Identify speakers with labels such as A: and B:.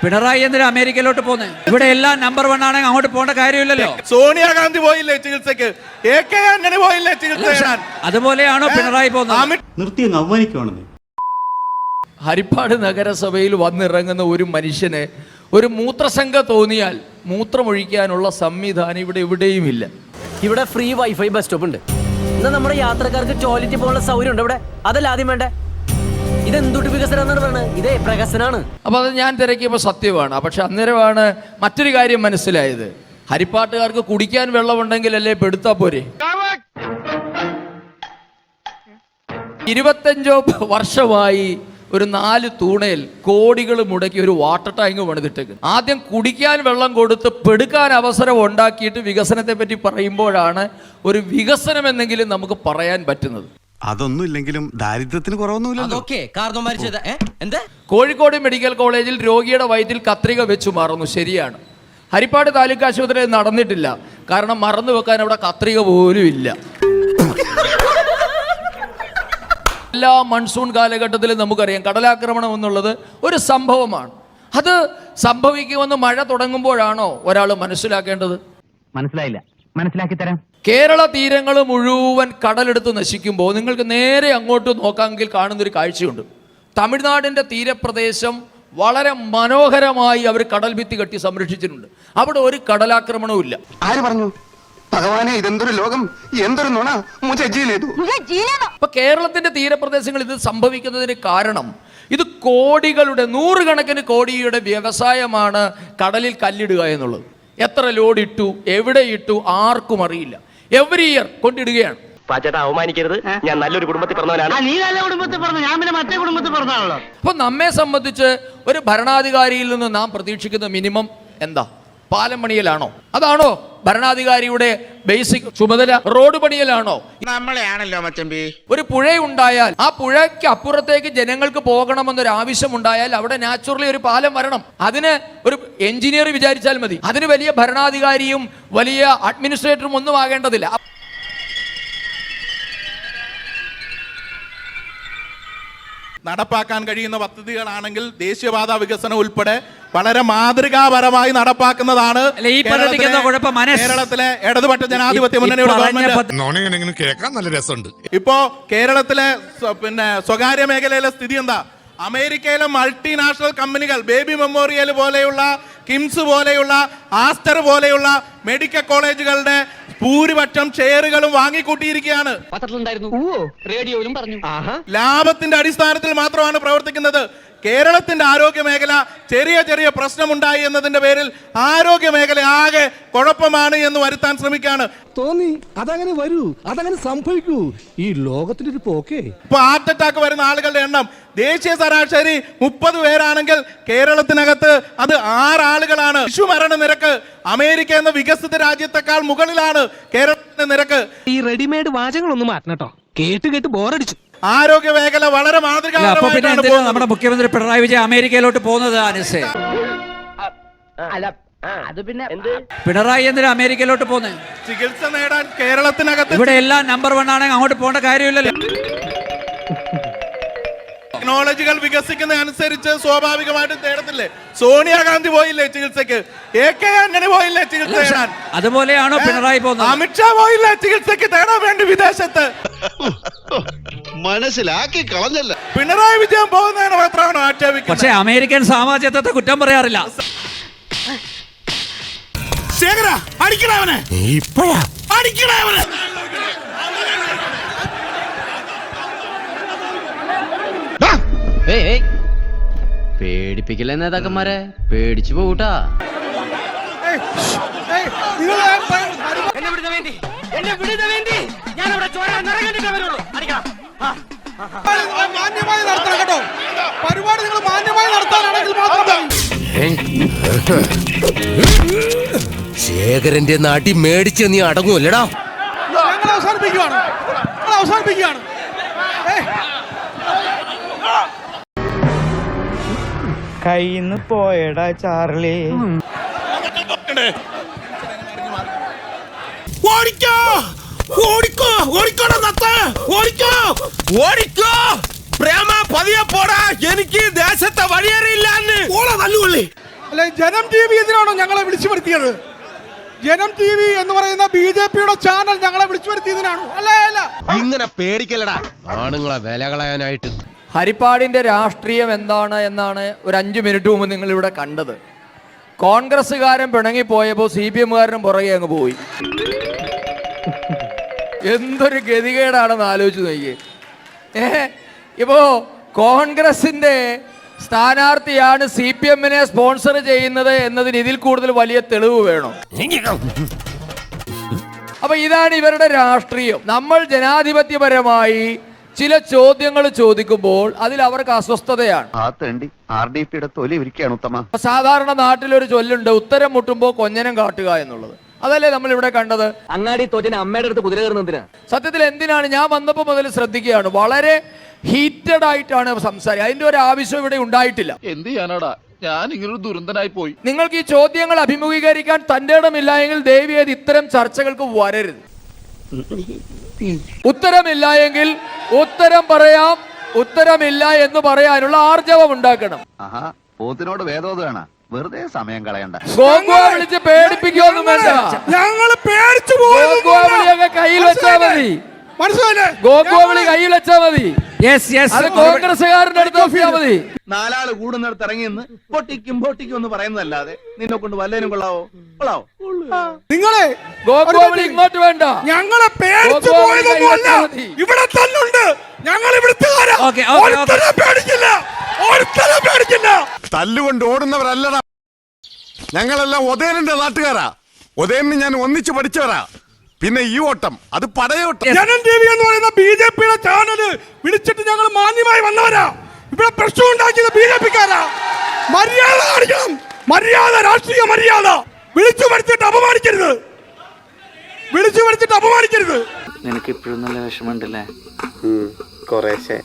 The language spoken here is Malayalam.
A: പിണറായി എന്തിനാ അമേരിക്കയിലോട്ട് പോകുന്നത്? ഇവിടെ എല്ലാം നമ്പർ 1 ആണെങ്കിൽ അങ്ങോട്ട് പോകേണ്ട കാര്യമില്ലല്ലോ.
B: സോണിയാഗാന്ധി പോയില്ലേ ചികിത്സക്ക്? അങ്ങനെ പോയില്ലേ ചികിത്സ?
A: അതുപോലെയാണോ പിണറായി പോകുന്നത്?
C: നിർത്തി അവമാനിക്കുവാണെന്ന്.
D: ഹരിപ്പാട് നഗരസഭയിൽ വന്നിറങ്ങുന്ന ഒരു മനുഷ്യന് ഒരു മൂത്രശങ്ക തോന്നിയാൽ മൂത്രമൊഴിക്കാനുള്ള സംവിധാനം ഇവിടെ എവിടെയുമില്ല.
E: ഇവിടെ ഫ്രീ വൈഫൈ ബസ് സ്റ്റോപ്പ് ഉണ്ട്. എന്നാൽ നമ്മുടെ യാത്രക്കാർക്ക് ടോയ്ലറ്റ് പോകാനുള്ള സൗകര്യം ഉണ്ട് ഇവിടെ. അതല്ല ആദ്യം വേണ്ടേ? ഇതെന്തുട്ട് വികസനം എന്നാണ് പറയുന്നത്? ഇതേ പ്രകസനാണ്.
D: അപ്പോൾ അത് ഞാൻ തിരക്കിയപ്പോൾ സത്യമാണ്. പക്ഷെ അന്നേരമാണ് മറ്റൊരു കാര്യം മനസ്സിലായത്. ഹരിപ്പാട്ടുകാർക്ക് കുടിക്കാൻ വെള്ളമുണ്ടെങ്കിലല്ലേ പെടുത്താ പോരെ. 25 വർഷമായി ഒരു 4 തൂണയിൽ കോടികൾ മുടക്കി ഒരു വാട്ടർ ടാങ്ക് പണിതിട്ടേക്ക്. ആദ്യം കുടിക്കാൻ വെള്ളം കൊടുത്ത് പെടുക്കാൻ അവസരം ഉണ്ടാക്കിയിട്ട് വികസനത്തെ പറ്റി പറയുമ്പോഴാണ് ഒരു വികസനം എന്നെങ്കിലും നമുക്ക് പറയാൻ പറ്റുന്നത്.
C: അതൊന്നും ഇല്ലെങ്കിലും ദാരിദ്ര്യത്തിന് കുറവൊന്നുമില്ലല്ലോ.
D: കോഴിക്കോട് മെഡിക്കൽ കോളേജിൽ രോഗിയുടെ വയറ്റിൽ കത്രിക വെച്ചു മാറുന്നു, ശരിയാണ്. ഹരിപ്പാട് താലൂക്ക് ആശുപത്രിയിൽ നടന്നിട്ടില്ല, കാരണം മറന്നു വെക്കാൻ അവിടെ കത്രിക പോലും ഇല്ല. എല്ലാ മൺസൂൺ കാലഘട്ടത്തിലും നമുക്കറിയാം കടലാക്രമണം എന്നുള്ളത് ഒരു സംഭവമാണ്. അത് സംഭവിക്കുമെന്ന് മഴ തുടങ്ങുമ്പോഴാണോ ഒരാൾ മനസ്സിലാക്കേണ്ടത്?
F: മനസ്സിലായില്ല, മനസ്സിലാക്കി തരാം.
D: കേരള തീരങ്ങൾ മുഴുവൻ കടലെടുത്ത് നശിക്കുമ്പോൾ നിങ്ങൾക്ക് നേരെ അങ്ങോട്ട് നോക്കാമെങ്കിൽ കാണുന്നൊരു കാഴ്ചയുണ്ട്. തമിഴ്നാടിൻ്റെ തീരപ്രദേശം വളരെ മനോഹരമായി അവർ കടൽ ഭിത്തി കെട്ടി സംരക്ഷിച്ചിട്ടുണ്ട്. അവിടെ ഒരു കടലാക്രമണവും ഇല്ല.
G: ആര് പറഞ്ഞു? ഭഗവാനെ, ഇതെന്തൊരു ലോകം, എന്തൊരു നുണ.
D: അപ്പൊ കേരളത്തിന്റെ തീരപ്രദേശങ്ങൾ ഇത് സംഭവിക്കുന്നതിന് കാരണം ഇത് കോടികളുടെ 100 കണക്കിന് കോടിയുടെ വ്യവസായമാണ് കടലിൽ കല്ലിടുക എന്നുള്ളത്. എത്ര ലോഡ് ഇട്ടു, എവിടെ ഇട്ടു, ആർക്കും അറിയില്ല. Every year കൊണ്ടിടുകയാണ്.
E: അവമാനിക്കരുത്, ഞാൻ നല്ലൊരു കുടുംബത്തിൽ പറഞ്ഞവനാണ്. നീ നല്ല കുടുംബത്തിൽ പറഞ്ഞു, ഞാൻ പിന്നെ മറ്റേ കുടുംബത്തിൽ പറഞ്ഞാണല്ലോ.
D: അപ്പൊ നമ്മെ സംബന്ധിച്ച് ഒരു ഭരണാധികാരിയിൽ നിന്ന് നാം പ്രതീക്ഷിക്കുന്ന മിനിമം എന്താ? പാലം പണിയലാണോ? അതാണോ ഭരണാധികാരിയുടെ ബേസിക് ചുമതല? റോഡ് പണിയലാണോ?
B: നമ്മളെയാണല്ലോ മച്ചമ്പി.
D: ഒരു പുഴയുണ്ടായാൽ ആ പുഴയ്ക്ക് അപ്പുറത്തേക്ക് ജനങ്ങൾക്ക് പോകണമെന്നൊരു ആവശ്യമുണ്ടായാൽ അവിടെ നാച്ചുറലി ഒരു പാലം വരണം. അതിന് ഒരു എഞ്ചിനീയർ വിചാരിച്ചാൽ മതി. അതിന് വലിയ ഭരണാധികാരിയും വലിയ അഡ്മിനിസ്ട്രേറ്ററും ഒന്നും ആകേണ്ടതില്ല.
B: നടപ്പാക്കാൻ കഴിയുന്ന പദ്ധതികളാണെങ്കിൽ ദേശീയപാത വികസനം ഉൾപ്പെടെ വളരെ മാതൃകാപരമായി നടപ്പാക്കുന്നതാണ് കേരളത്തിലെ ഇടതുപക്ഷ ജനാധിപത്യ മുന്നണിയുടെ ഗവൺമെന്റ്.
H: കേൾക്കാൻ നല്ല രസമുണ്ട്.
B: ഇപ്പോ കേരളത്തിലെ സ്വകാര്യ മേഖലയിലെ സ്ഥിതി എന്താ? അമേരിക്കയിലെ മൾട്ടിനാഷണൽ കമ്പനികൾ ബേബി മെമ്മോറിയൽ പോലെയുള്ള, കിംസ് പോലെയുള്ള, ആസ്റ്റർ പോലെയുള്ള മെഡിക്കൽ കോളേജുകളുടെ ഭൂരിപക്ഷം ഷെയറുകളും വാങ്ങിക്കൂട്ടിയിരിക്കുകയാണ്.
E: റേഡിയോയിലും പറഞ്ഞു.
B: ലാഭത്തിന്റെ അടിസ്ഥാനത്തിൽ മാത്രമാണ് പ്രവർത്തിക്കുന്നത്. കേരളത്തിന്റെ ആരോഗ്യ മേഖല ചെറിയ ചെറിയ പ്രശ്നമുണ്ടായി എന്നതിന്റെ പേരിൽ ആരോഗ്യ മേഖല ആകെ കുഴപ്പമാണ് എന്ന് വരുത്താൻ ശ്രമിക്കുകയാണ്.
I: തോന്നി അതങ്ങനെ വരൂ, അതങ്ങനെ സംഭവിക്കൂ. ഈ ലോകത്തിന്റെ ഒരു പോക്കേ.
B: ഇപ്പൊ ഹാർട്ട് അറ്റാക്ക് വരുന്ന ആളുകളുടെ എണ്ണം ദേശീയ ശരാശരി 30 പേരാണെങ്കിൽ കേരളത്തിനകത്ത് അത് 6 ആളുകളാണ്. ശിശുമരണ നിരക്ക് അമേരിക്ക എന്ന വികസിത രാജ്യത്തെക്കാൾ മുകളിലാണ് കേരളത്തിന്റെ നിരക്ക്.
I: ഈ റെഡിമെയ്ഡ് വാചകങ്ങളൊന്നും മാറ്റണം കേട്ടോ, കേട്ട് കേട്ട് ബോറടിച്ചു.
B: ആരോഗ്യ മേഖല വളരെ മാതൃകാപരമായിട്ടാണ്.
A: നമ്മുടെ മുഖ്യമന്ത്രി പിണറായി വിജയൻ അമേരിക്കയിലോട്ട് പോകുന്നത് അനുസേ
E: അത് പിന്നെ
A: പിണറായി എന്തിനാ അമേരിക്കയിലോട്ട് പോകുന്നത്?
B: ചികിത്സ നേടാൻ കേരളത്തിനകത്ത്
A: ഇവിടെ എല്ലാം നമ്പർ 1 ആണെങ്കിൽ അങ്ങോട്ട് പോകേണ്ട കാര്യമില്ലല്ലോ.
B: ടെക്നോളജികൾ വികസിക്കുന്ന അനുസരിച്ച് സ്വാഭാവികമായിട്ടും തേടത്തില്ലേ? സോണിയാഗാന്ധി പോയില്ലേ ചികിത്സക്ക്? അങ്ങനെ പോയില്ലേ ചികിത്സ തേടാൻ?
A: അതുപോലെയാണോ പിണറായി പോകുന്നത്?
B: അമിത്ഷാ പോയില്ലേ ചികിത്സക്ക് തേടാൻ വേണ്ടി വിദേശത്ത്?
H: മനസ്സിലാക്കി കളഞ്ഞല്ല.
B: പിണറായി വിജയൻ പോകുന്നതിന് മാത്രമാണ് ആക്ഷേപിക്കുന്നത്.
A: പക്ഷേ അമേരിക്കൻ സാമ്രാജ്യത്തെ കുറ്റം പറയാറില്ല.
E: പേടിപ്പിക്കില്ല നേതാക്കന്മാരെ, പേടിച്ചു പോകൂട്ടാ.
B: പരിപാടി നിങ്ങൾ മാന്യമായി നടത്താനാണെങ്കിൽ
E: ശേഖരന്റെ നാട്ടി മേടിച്ച് നീ അടങ്ങൂല്ലടാ.
B: അവസാനിപ്പിക്കുകയാണ്.
F: കയ്യിന്ന് പോയടാ ചാർലി.
B: പ്രേമ പതിയെ പോടാ, എനിക്ക് ദേശത്തെ വഴിയേറിയില്ല.
I: അല്ലെ ജനം ടി വി ഇതിനാണോ ഞങ്ങളെ വിളിച്ചു വരുത്തിയത്? ജനം ടി വി എന്ന് പറയുന്ന BJP-യുടെ ചാനൽ ഞങ്ങളെ വിളിച്ചു വരുത്തിയതിനാണോ? അല്ല അല്ല.
H: ഇങ്ങനെ പേടിക്കലടാ ആണുങ്ങളെ വില കളയാനായിട്ട്.
D: ഹരിപ്പാടിന്റെ രാഷ്ട്രീയം എന്താണ് എന്നാണ് ഒരു 5 മിനിറ്റ് മുമ്പ് നിങ്ങൾ ഇവിടെ കണ്ടത്. കോൺഗ്രസ്സുകാരൻ പിണങ്ങിപ്പോയപ്പോൾ CPM-കാരനും പുറകെ അങ്ങ് പോയി. എന്തൊരു ഗതികേടാണെന്ന് ആലോചിച്ച് നോക്കിയേ. ഇപ്പോ കോൺഗ്രസിന്റെ സ്ഥാനാർത്ഥിയാണ് CPM-നെ സ്പോൺസർ ചെയ്യുന്നത് എന്നതിന് ഇതിൽ കൂടുതൽ വലിയ തെളിവ് വേണം. അപ്പൊ ഇതാണ് ഇവരുടെ രാഷ്ട്രീയം. നമ്മൾ ജനാധിപത്യപരമായി ചില ചോദ്യങ്ങൾ ചോദിക്കുമ്പോൾ അതിൽ അവർക്ക് അസ്വസ്ഥതയാണ്.
G: RDPയുടെ തൊലി ഇരിക്കുകയാണ് ഉത്തമ.
D: സാധാരണ നാട്ടിലൊരു ചൊല്ലുണ്ട്, ഉത്തരം മുട്ടുമ്പോൾ കൊഞ്ഞനം കാട്ടുക എന്നുള്ളത്. അതല്ലേ നമ്മൾ ഇവിടെ കണ്ടത്?
E: അങ്ങാടി തോറ്റിന് അമ്മയുടെ അടുത്ത് കുതിര കയറുന്നതിനാ.
D: സത്യത്തിൽ എന്തിനാണ് ഞാൻ വന്നപ്പോൾ മുതൽ ശ്രദ്ധിക്കുകയാണ്, വളരെ ഹീറ്റഡ് ആയിട്ടാണ് സംസാരിക്കുക. അതിന്റെ ഒരു ആവശ്യം ഇവിടെ ഉണ്ടായിട്ടില്ല.
H: എന്ത് ചെയ്യാനാടാ, ഞാൻ ഇങ്ങനൊരു ദുരന്തനായി പോയി.
D: നിങ്ങൾക്ക് ഈ ചോദ്യങ്ങൾ അഭിമുഖീകരിക്കാൻ തന്റെ ഇടമില്ല എങ്കിൽ ദയവേത് ഇത്തരം ചർച്ചകൾക്ക് വരരുത്. ഉത്തരമില്ല എങ്കിൽ ഉത്തരം പറയാം, ഉത്തരമില്ല എന്ന് പറയാനുള്ള ആർജവം ഉണ്ടാക്കണം.
G: പോത്തിനോട് വേദോദാണ്, വെറുതെ സമയം കളയണ്ട.
D: ഗോകുവ വിളിച്ച് പേടിപ്പിക്കൊന്നും വേണ്ട.
I: ഞങ്ങൾ പേടിച്ചു
D: ഗോകുവ വിളിയൊക്കെ കയ്യിൽ വെച്ചാൽ മതി.
I: മനസ്സിലായില്ലേ?
D: ഗോകുവ വിളി കയ്യിൽ വെച്ചാൽ മതി.
A: Yes yes.
D: അത് കോൺഗ്രസ്സുകാരുടെ അടുത്ത് നോക്കിയാൽ മതി.
G: 4 ആള് കൂടുന്നിടത്ത് ഇറങ്ങിയെന്ന് പൊട്ടിക്കും എന്ന് പറയുന്നതല്ലാതെ നിന്നെ കൊണ്ട് വല്ലതിനും കൊള്ളാവോ?
I: നിങ്ങളെ
D: ഗോകുവ വിളി ഇങ്ങോട്ട് വേണ്ട.
I: ഞങ്ങളെ പേടിച്ചു പോയതൊന്നുമല്ല, ഇവിടെ തന്നുണ്ട്. ഞങ്ങൾ ഇവിടുത്തുകാരാ.
A: Okay, okay, okay.
I: ഒരുത്തരം പേടിക്കില്ല, ഒരുത്തരം പേടിക്കില്ല.
H: തല്ലുകൊണ്ട് ഓടുന്നവരല്ലടാ ഞങ്ങളെല്ലാം ഒതേനന്റെ നാട്ടുകാരാ. ഒതേനെ ഞാൻ ഒന്നിച്ചു പഠിച്ചവരാ. പിന്നെ ഈ ഓട്ടം അത് പടയോട്ടം.
I: ജനം ടി വി എന്ന് പറയുന്ന BJP-യുടെ ചാനല് വിളിച്ചിട്ട് ഞങ്ങൾ മാന്യമായി വന്നവരാ. ഇവിടെ പ്രശ്നം ഉണ്ടാക്കിയത് BJP-ക്കാരാ. മര്യാദ കാണിക്കണം, മര്യാദ, രാഷ്ട്രീയ മര്യാദ. വിളിച്ചു വരുത്തിട്ട് അപമാനിക്കരുത്, വിളിച്ചു വരുത്തിട്ട് അപമാനിക്കരുത്.
F: നിനക്ക് ഇപ്പോഴും നല്ല വിഷമമുണ്ടല്ലേ?
G: കുറേശ്ശെ.